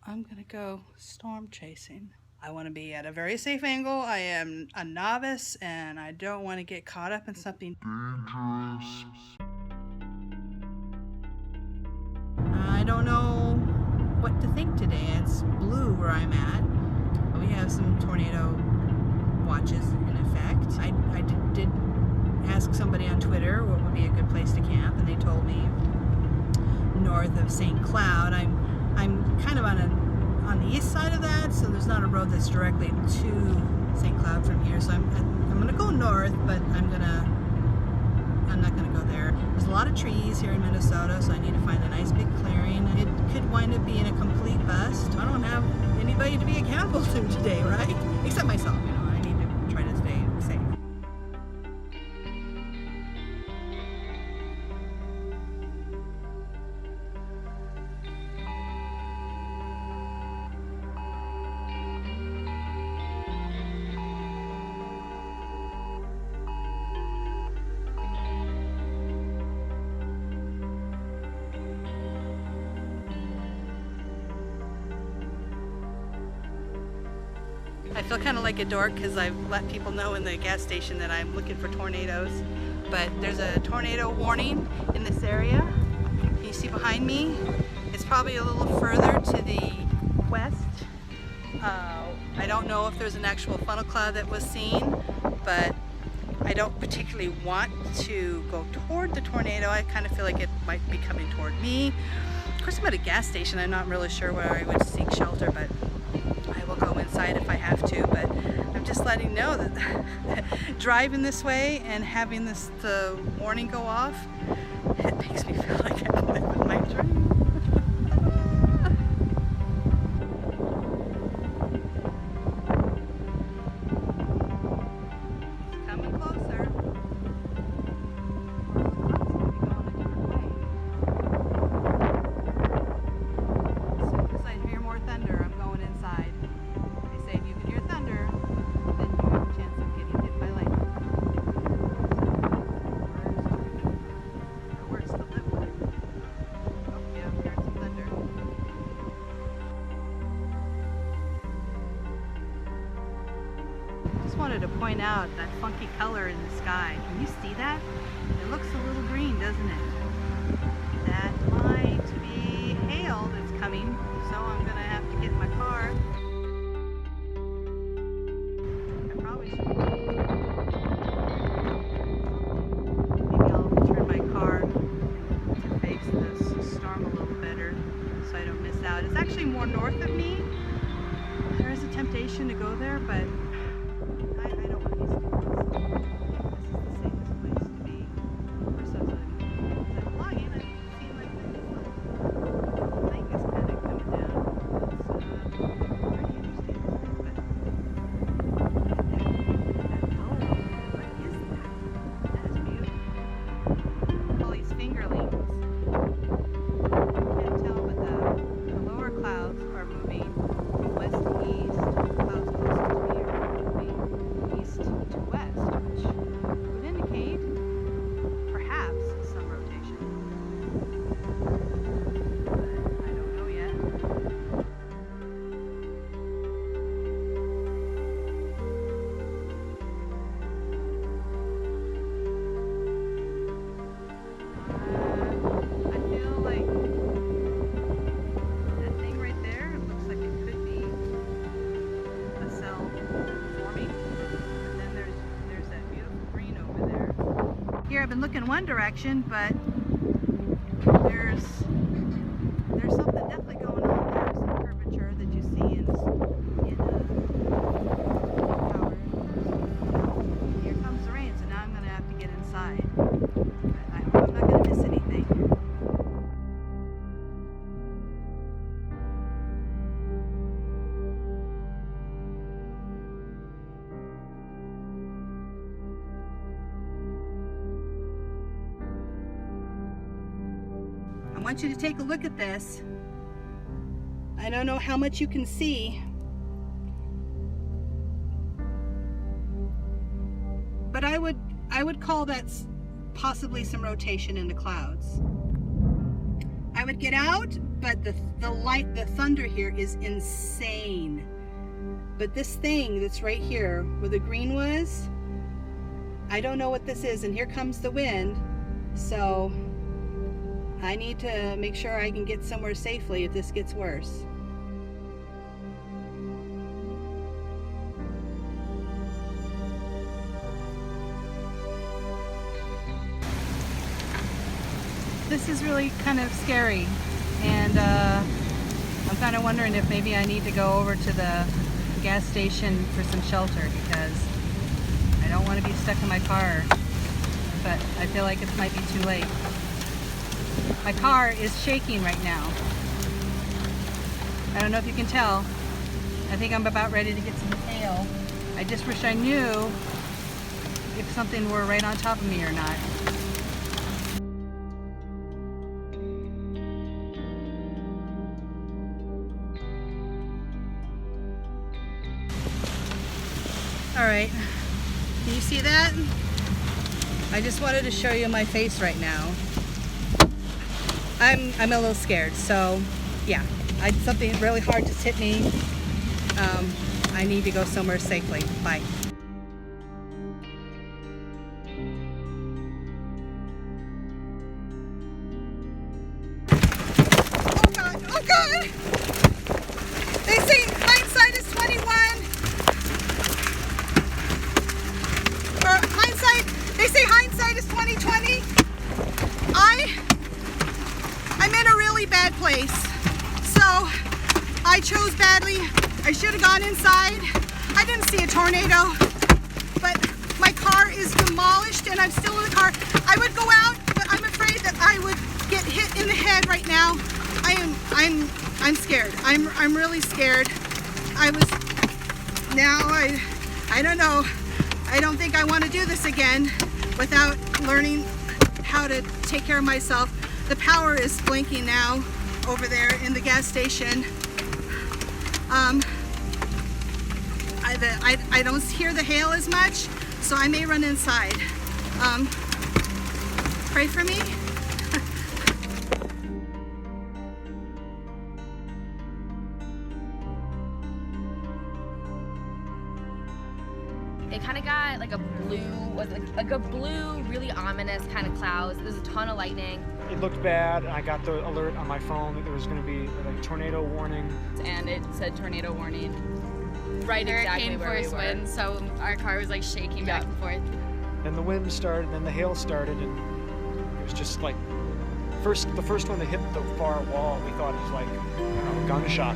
I'm gonna go storm chasing. I want to be at a very safe angle. I am a novice and I don't want to get caught up in something dangerous. I don't know what to think today. It's blue where I'm at. We have some tornado watches in effect. I did ask somebody on Twitter what would be a good place to camp, and they told me north of St. Cloud. I'm kind of on the east side of that, so there's not a road that's directly to St. Cloud from here. So I'm gonna go north, but I'm not gonna go there. There's a lot of trees here in Minnesota, so I need to find a nice big clearing. It could wind up being a complete bust. I don't have anybody to be accountable to today, right? Except myself, you know. I need to try to stay safe. I feel kind of like a dork because I've let people know in the gas station that I'm looking for tornadoes, but there's a tornado warning in this area. Can you see behind me? It's probably a little further to the west. I don't know if there's an actual funnel cloud that was seen, but I don't particularly want to go toward the tornado. I kind of feel like it might be coming toward me. Of course, I'm at a gas station. I'm not really sure where I would seek shelter, but I will go inside if I have to. But I'm just letting you know that driving this way and having the warning go off, it makes me feel like I'm living my dream. It's coming closer. As soon as I hear more thunder, I'm going inside. They say if you can hear thunder, then you have a chance of getting hit by lightning. Or worse, the live with. Oh yeah, I'm hearing some thunder. Just wanted to point out that funky color in the sky. Can you see that? It looks a little green, doesn't it? That might be hail that's coming, so I'm gonna have to get in my car. I probably should. Maybe I'll turn my car to face this storm a little better so I don't miss out. It's actually more north of me. There is a temptation to go there, but I don't want to be stupid. This is the safest place to be. Of course, as I'm vlogging, I feel like the thing is kind of coming down. It's pretty interesting, but that color, what is that? That is beautiful. All these fingerlings. You can't tell, but the lower clouds are moving west to east. Clouds closest to me are moving east to west, which would indicate perhaps some rotation. But I don't know yet. I feel like that thing right there, it looks like it could be a cell forming. And then there's that beautiful green over there. Here I've been looking one direction, but there's something definitely going on there. Some curvature that you see in power. Here comes the rain, so now I'm gonna have to get inside. But I hope I'm not gonna miss anything. I want you to take a look at this. I don't know how much you can see, but I would call that possibly some rotation in the clouds. I would get out but the thunder here is insane. But this thing that's right here where the green was, I don't know what this is, and here comes the wind. So I need to make sure I can get somewhere safely if this gets worse. This is really kind of scary, and I'm kind of wondering if maybe I need to go over to the gas station for some shelter, because I don't want to be stuck in my car, but I feel like it might be too late. My car is shaking right now. I don't know if you can tell. I think I'm about ready to get some hail. I just wish I knew if something were right on top of me or not. All right, can you see that? I just wanted to show you my face right now. I'm a little scared, so yeah, something really hard just hit me. I need to go somewhere safely. Bye. Oh God, oh God! They say hindsight is 21. They say hindsight is 20/20. I'm in a really bad place. So I chose badly. I should have gone inside. I didn't see a tornado, but my car is demolished and I'm still in the car. I would go out, but I'm afraid that I would get hit in the head right now. I'm scared. I'm really scared. I don't know. I don't think I want to do this again without learning how to take care of myself. The power is blinking now over there in the gas station. I don't hear the hail as much, so I may run inside. Pray for me. It kind of got like a blue, really ominous kind of clouds. There's a ton of lightning. It looked bad. I got the alert on my phone that there was going to be a tornado warning. And it said tornado warning. Right, Hurricane exactly where we force were. wind, so our car was like shaking back and forth. Then the wind started, then the hail started, and it was just like the first one that hit the far wall. We thought it was like a gunshot.